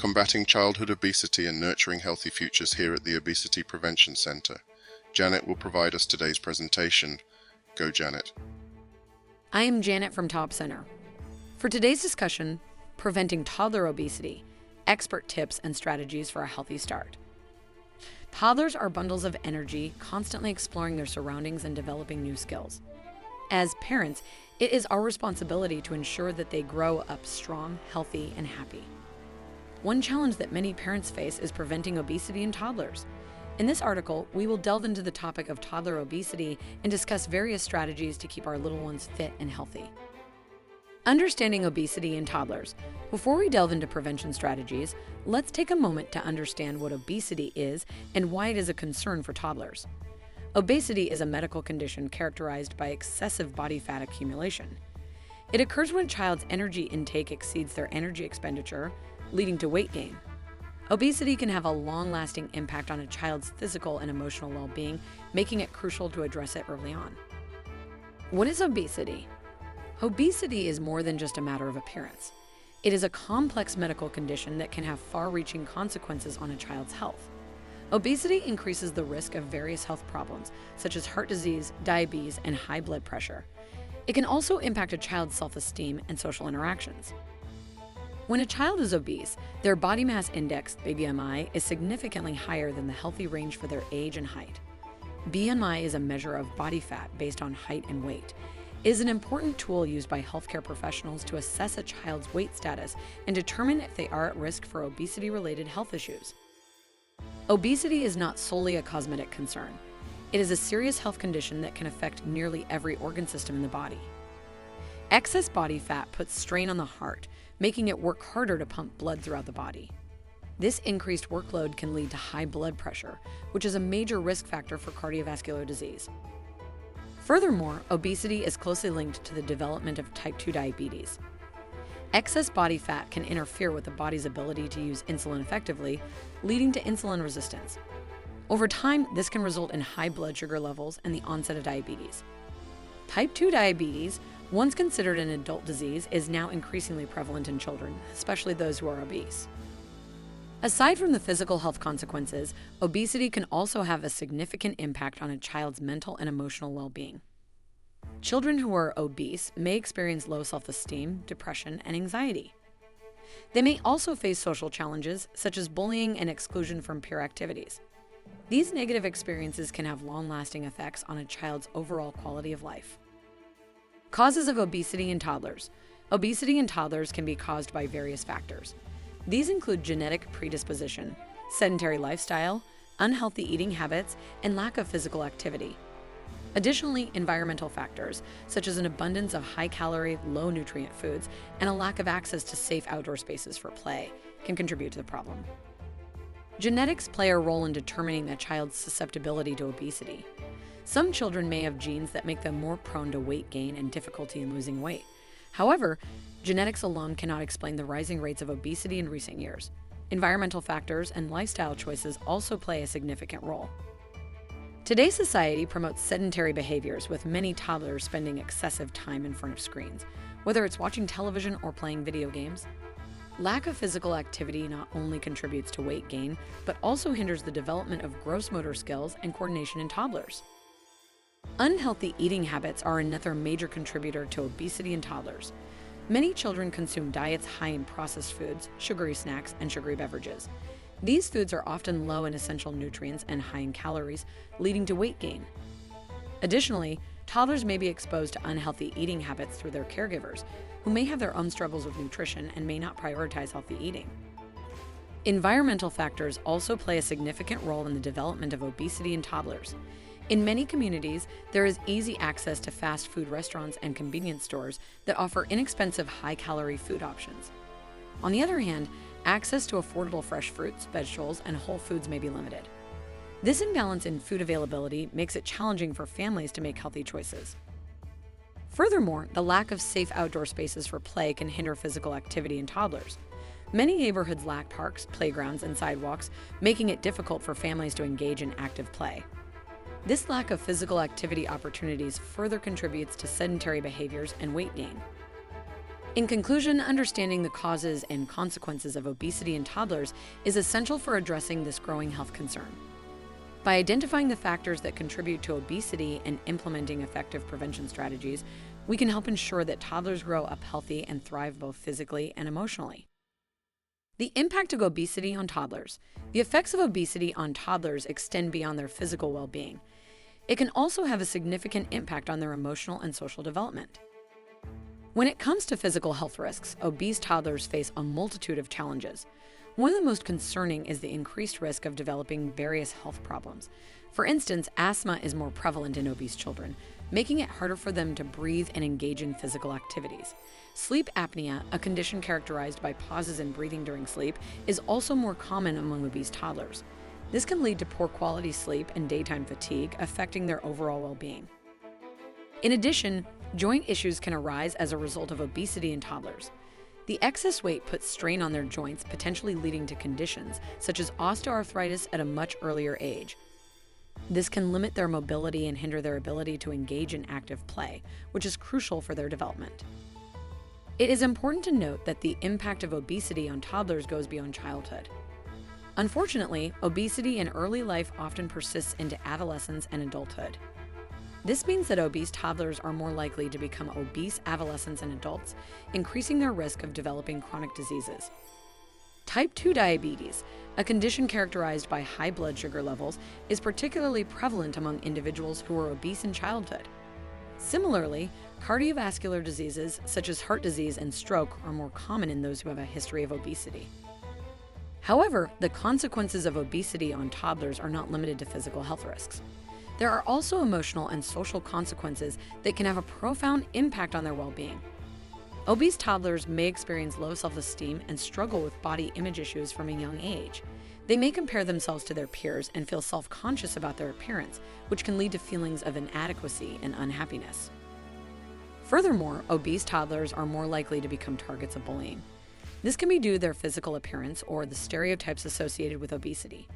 combating childhood obesity and nurturing healthy futures here at the Obesity Prevention Center. Janet will provide us today's presentation. Go, Janet. I am Janet from Top Center. For today's discussion, preventing toddler obesity, expert tips and strategies for a healthy start. Toddlers are bundles of energy, constantly exploring their surroundings and developing new skills. As parents, it is our responsibility to ensure that they grow up strong, healthy, and happy. One challenge that many parents face is preventing obesity in toddlers. In this article, we will delve into the topic of toddler obesity and discuss various strategies to keep our little ones fit and healthy. Understanding obesity in toddlers. Before we delve into prevention strategies, let's take a moment to understand what obesity is and why it is a concern for toddlers. Obesity is a medical condition characterized by excessive body fat accumulation. It occurs when a child's energy intake exceeds their energy expenditure, leading to weight gain. Obesity can have a long-lasting impact on a child's physical and emotional well-being, making it crucial to address it early on. What is obesity? Obesity is more than just a matter of appearance. It is a complex medical condition that can have far-reaching consequences on a child's health. Obesity increases the risk of various health problems, such as heart disease, diabetes, and high blood pressure. It can also impact a child's self-esteem and social interactions. When a child is obese, their body mass index, BMI, is significantly higher than the healthy range for their age and height. BMI is a measure of body fat based on height and weight. It is an important tool used by healthcare professionals to assess a child's weight status and determine if they are at risk for obesity-related health issues. Obesity is not solely a cosmetic concern. It is a serious health condition that can affect nearly every organ system in the body. Excess body fat puts strain on the heart, making it work harder to pump blood throughout the body. This increased workload can lead to high blood pressure, which is a major risk factor for cardiovascular disease. Furthermore, obesity is closely linked to the development of type 2 diabetes. Excess body fat can interfere with the body's ability to use insulin effectively, leading to insulin resistance. Over time, this can result in high blood sugar levels and the onset of diabetes. Type 2 diabetes, once considered an adult disease, is now increasingly prevalent in children, especially those who are obese. Aside from the physical health consequences, obesity can also have a significant impact on a child's mental and emotional well-being. Children who are obese may experience low self-esteem, depression, and anxiety. They may also face social challenges, such as bullying and exclusion from peer activities. These negative experiences can have long-lasting effects on a child's overall quality of life. Causes of obesity in toddlers. Obesity in toddlers can be caused by various factors. These include genetic predisposition, sedentary lifestyle, unhealthy eating habits, and lack of physical activity. Additionally, environmental factors, such as an abundance of high-calorie, low-nutrient foods and a lack of access to safe outdoor spaces for play, can contribute to the problem. Genetics play a role in determining a child's susceptibility to obesity. Some children may have genes that make them more prone to weight gain and difficulty in losing weight. However, genetics alone cannot explain the rising rates of obesity in recent years. Environmental factors and lifestyle choices also play a significant role. Today's society promotes sedentary behaviors, with many toddlers spending excessive time in front of screens, whether it's watching television or playing video games. Lack of physical activity not only contributes to weight gain, but also hinders the development of gross motor skills and coordination in toddlers. Unhealthy eating habits are another major contributor to obesity in toddlers. Many children consume diets high in processed foods, sugary snacks, and sugary beverages. These foods are often low in essential nutrients and high in calories, leading to weight gain. Additionally, toddlers may be exposed to unhealthy eating habits through their caregivers, who may have their own struggles with nutrition and may not prioritize healthy eating. Environmental factors also play a significant role in the development of obesity in toddlers. In many communities, there is easy access to fast food restaurants and convenience stores that offer inexpensive high-calorie food options. On the other hand, access to affordable fresh fruits, vegetables, and whole foods may be limited. This imbalance in food availability makes it challenging for families to make healthy choices. Furthermore, the lack of safe outdoor spaces for play can hinder physical activity in toddlers. Many neighborhoods lack parks, playgrounds, and sidewalks, making it difficult for families to engage in active play. This lack of physical activity opportunities further contributes to sedentary behaviors and weight gain. In conclusion, understanding the causes and consequences of obesity in toddlers is essential for addressing this growing health concern. By identifying the factors that contribute to obesity and implementing effective prevention strategies, we can help ensure that toddlers grow up healthy and thrive both physically and emotionally. The impact of obesity on toddlers. The effects of obesity on toddlers extend beyond their physical well-being. It can also have a significant impact on their emotional and social development. When it comes to physical health risks, obese toddlers face a multitude of challenges. One of the most concerning is the increased risk of developing various health problems. For instance, asthma is more prevalent in obese children, making it harder for them to breathe and engage in physical activities. Sleep apnea, a condition characterized by pauses in breathing during sleep, is also more common among obese toddlers. This can lead to poor quality sleep and daytime fatigue, affecting their overall well-being. In addition, joint issues can arise as a result of obesity in toddlers. The excess weight puts strain on their joints, potentially leading to conditions such as osteoarthritis at a much earlier age. This can limit their mobility and hinder their ability to engage in active play, which is crucial for their development. It is important to note that the impact of obesity on toddlers goes beyond childhood. Unfortunately, obesity in early life often persists into adolescence and adulthood. This means that obese toddlers are more likely to become obese adolescents and adults, increasing their risk of developing chronic diseases. Type 2 diabetes, a condition characterized by high blood sugar levels, is particularly prevalent among individuals who are obese in childhood. Similarly, cardiovascular diseases such as heart disease and stroke are more common in those who have a history of obesity. However, the consequences of obesity on toddlers are not limited to physical health risks. There are also emotional and social consequences that can have a profound impact on their well-being. Obese toddlers may experience low self-esteem and struggle with body image issues from a young age. They may compare themselves to their peers and feel self-conscious about their appearance, which can lead to feelings of inadequacy and unhappiness. Furthermore, obese toddlers are more likely to become targets of bullying. This can be due to their physical appearance or the stereotypes associated with obesity.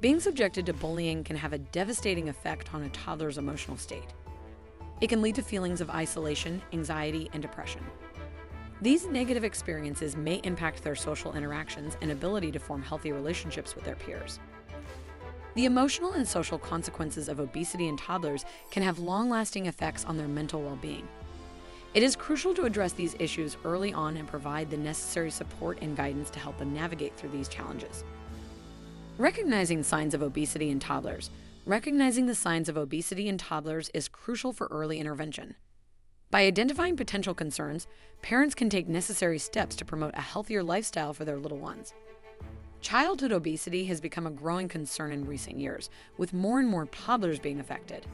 Being subjected to bullying can have a devastating effect on a toddler's emotional state. It can lead to feelings of isolation, anxiety, and depression. These negative experiences may impact their social interactions and ability to form healthy relationships with their peers. The emotional and social consequences of obesity in toddlers can have long-lasting effects on their mental well-being. It is crucial to address these issues early on and provide the necessary support and guidance to help them navigate through these challenges. Recognizing signs of obesity in toddlers. Recognizing the signs of obesity in toddlers is crucial for early intervention. By identifying potential concerns, parents can take necessary steps to promote a healthier lifestyle for their little ones. Childhood obesity has become a growing concern in recent years, with more and more toddlers being affected.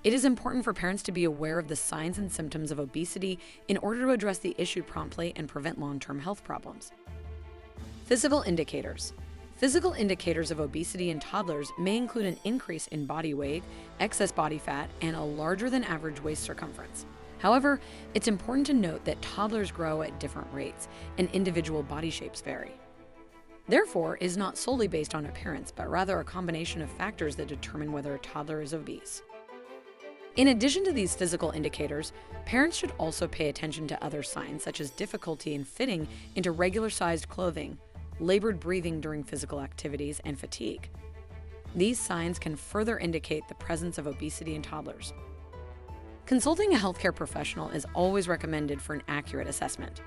It is important for parents to be aware of the signs and symptoms of obesity in order to address the issue promptly and prevent long-term health problems. Physical indicators. Physical indicators of obesity in toddlers may include an increase in body weight, excess body fat, and a larger than average waist circumference. However, it's important to note that toddlers grow at different rates, and individual body shapes vary. Therefore, it is not solely based on appearance, but rather a combination of factors that determine whether a toddler is obese. In addition to these physical indicators, parents should also pay attention to other signs such as difficulty in fitting into regular-sized clothing, labored breathing during physical activities, and fatigue. These signs can further indicate the presence of obesity in toddlers. Consulting a healthcare professional is always recommended for an accurate assessment.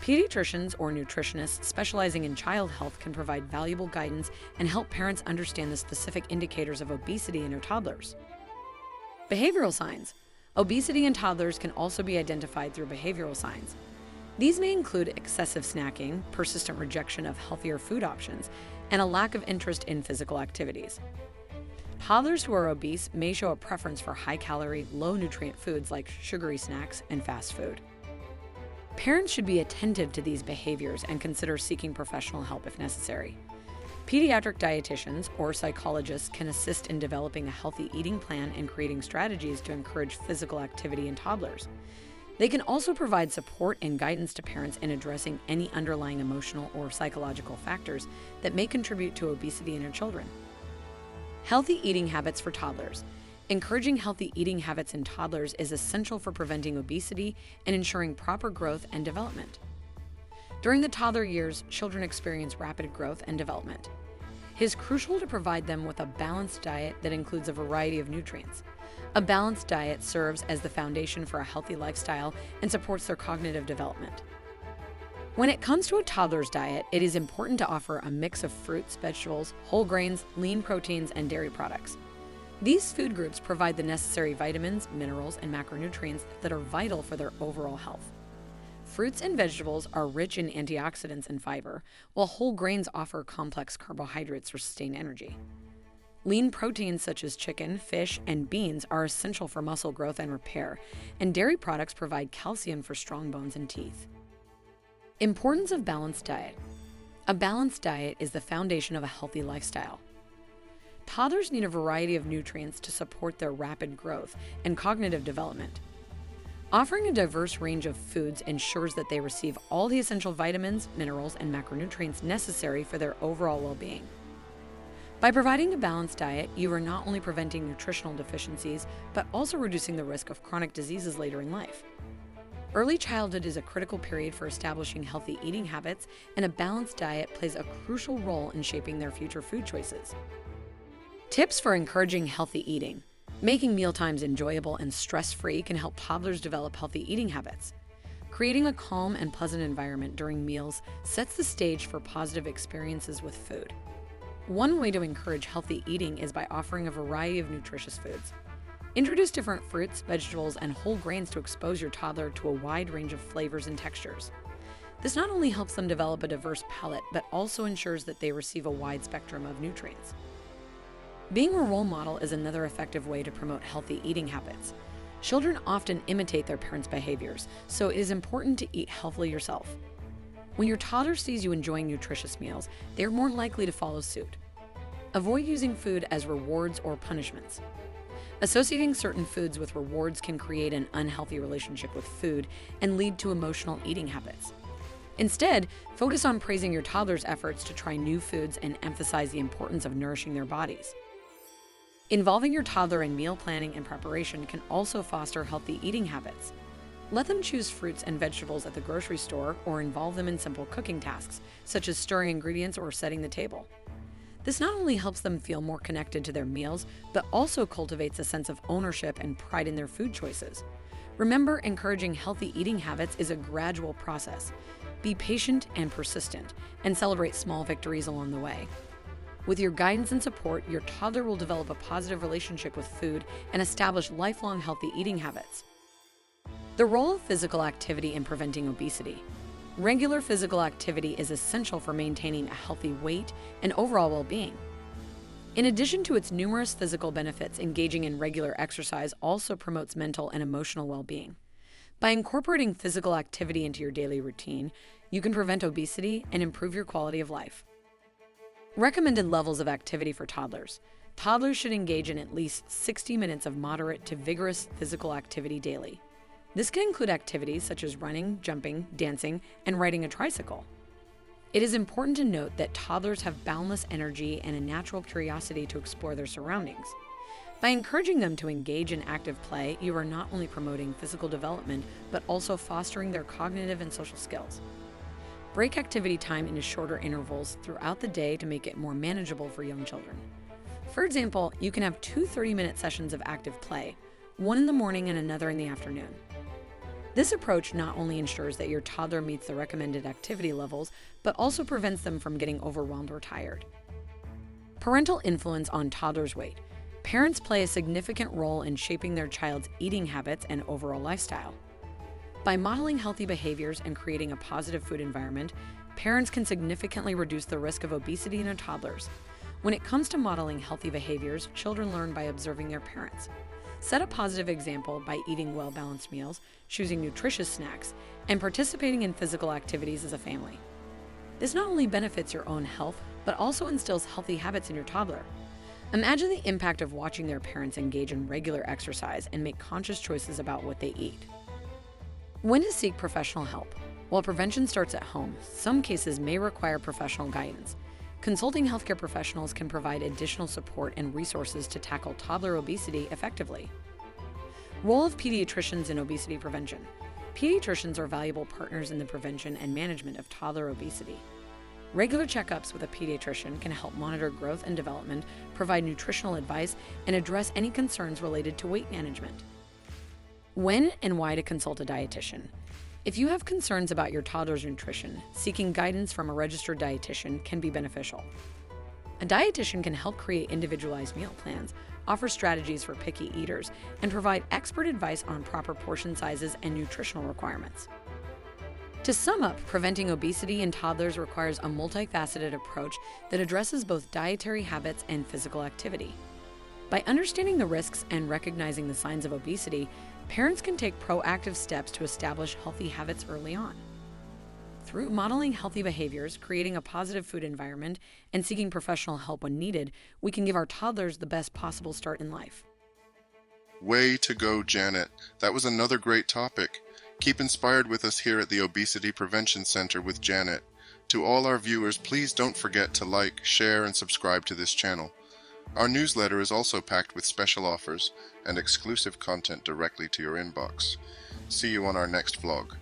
Pediatricians or nutritionists specializing in child health can provide valuable guidance and help parents understand the specific indicators of obesity in their toddlers. Behavioral signs. Obesity in toddlers can also be identified through behavioral signs. These may include excessive snacking, persistent rejection of healthier food options, and a lack of interest in physical activities. Toddlers who are obese may show a preference for high-calorie, low-nutrient foods like sugary snacks and fast food. Parents should be attentive to these behaviors and consider seeking professional help if necessary. Pediatric dietitians or psychologists can assist in developing a healthy eating plan and creating strategies to encourage physical activity in toddlers. They can also provide support and guidance to parents in addressing any underlying emotional or psychological factors that may contribute to obesity in their children. Healthy eating habits for toddlers. Encouraging healthy eating habits in toddlers is essential for preventing obesity and ensuring proper growth and development. During the toddler years, children experience rapid growth and development. It is crucial to provide them with a balanced diet that includes a variety of nutrients. A balanced diet serves as the foundation for a healthy lifestyle and supports their cognitive development. When it comes to a toddler's diet, it is important to offer a mix of fruits, vegetables, whole grains, lean proteins, and dairy products. These food groups provide the necessary vitamins, minerals, and macronutrients that are vital for their overall health. Fruits and vegetables are rich in antioxidants and fiber, while whole grains offer complex carbohydrates for sustained energy. Lean proteins such as chicken, fish, and beans are essential for muscle growth and repair, and dairy products provide calcium for strong bones and teeth. Importance of balanced diet. A balanced diet is the foundation of a healthy lifestyle. Toddlers need a variety of nutrients to support their rapid growth and cognitive development. Offering a diverse range of foods ensures that they receive all the essential vitamins, minerals, and macronutrients necessary for their overall well-being. By providing a balanced diet, you are not only preventing nutritional deficiencies, but also reducing the risk of chronic diseases later in life. Early childhood is a critical period for establishing healthy eating habits, and a balanced diet plays a crucial role in shaping their future food choices. Tips for encouraging healthy eating. Making mealtimes enjoyable and stress-free can help toddlers develop healthy eating habits. Creating a calm and pleasant environment during meals sets the stage for positive experiences with food. One way to encourage healthy eating is by offering a variety of nutritious foods. Introduce different fruits, vegetables, and whole grains to expose your toddler to a wide range of flavors and textures. This not only helps them develop a diverse palate, but also ensures that they receive a wide spectrum of nutrients. Being a role model is another effective way to promote healthy eating habits. Children often imitate their parents' behaviors, so it is important to eat healthily yourself. When your toddler sees you enjoying nutritious meals, they are more likely to follow suit. Avoid using food as rewards or punishments. Associating certain foods with rewards can create an unhealthy relationship with food and lead to emotional eating habits. Instead, focus on praising your toddler's efforts to try new foods and emphasize the importance of nourishing their bodies. Involving your toddler in meal planning and preparation can also foster healthy eating habits. Let them choose fruits and vegetables at the grocery store or involve them in simple cooking tasks, such as stirring ingredients or setting the table. This not only helps them feel more connected to their meals, but also cultivates a sense of ownership and pride in their food choices. Remember, encouraging healthy eating habits is a gradual process. Be patient and persistent, and celebrate small victories along the way. With your guidance and support, your toddler will develop a positive relationship with food and establish lifelong healthy eating habits. The role of physical activity in preventing obesity. Regular physical activity is essential for maintaining a healthy weight and overall well-being. In addition to its numerous physical benefits, engaging in regular exercise also promotes mental and emotional well-being. By incorporating physical activity into your daily routine, you can prevent obesity and improve your quality of life. Recommended levels of activity for toddlers. Toddlers should engage in at least 60 minutes of moderate to vigorous physical activity daily. This can include activities such as running, jumping, dancing, and riding a tricycle. It is important to note that toddlers have boundless energy and a natural curiosity to explore their surroundings. By encouraging them to engage in active play, you are not only promoting physical development, but also fostering their cognitive and social skills. Break activity time into shorter intervals throughout the day to make it more manageable for young children. For example, you can have 2 30-minute sessions of active play, one in the morning and another in the afternoon. This approach not only ensures that your toddler meets the recommended activity levels, but also prevents them from getting overwhelmed or tired. Parental influence on toddlers' weight. Parents play a significant role in shaping their child's eating habits and overall lifestyle. By modeling healthy behaviors and creating a positive food environment, parents can significantly reduce the risk of obesity in their toddlers. When it comes to modeling healthy behaviors, children learn by observing their parents. Set a positive example by eating well-balanced meals, choosing nutritious snacks, and participating in physical activities as a family. This not only benefits your own health, but also instills healthy habits in your toddler. Imagine the impact of watching their parents engage in regular exercise and make conscious choices about what they eat. When to seek professional help. While prevention starts at home, some cases may require professional guidance. Consulting healthcare professionals can provide additional support and resources to tackle toddler obesity effectively. Role of pediatricians in obesity prevention. Pediatricians are valuable partners in the prevention and management of toddler obesity. Regular checkups with a pediatrician can help monitor growth and development, provide nutritional advice, and address any concerns related to weight management. When and why to consult a dietitian. If you have concerns about your toddler's nutrition, seeking guidance from a registered dietitian can be beneficial. A dietitian can help create individualized meal plans, offer strategies for picky eaters, and provide expert advice on proper portion sizes and nutritional requirements. To sum up, preventing obesity in toddlers requires a multifaceted approach that addresses both dietary habits and physical activity. By understanding the risks and recognizing the signs of obesity, parents can take proactive steps to establish healthy habits early on. Through modeling healthy behaviors, creating a positive food environment, and seeking professional help when needed, we can give our toddlers the best possible start in life. Way to go, Janet. That was another great topic. Keep inspired with us here at the Obesity Prevention Center with Janet. To all our viewers, please don't forget to like, share, and subscribe to this channel. Our newsletter is also packed with special offers and exclusive content directly to your inbox. See you on our next vlog.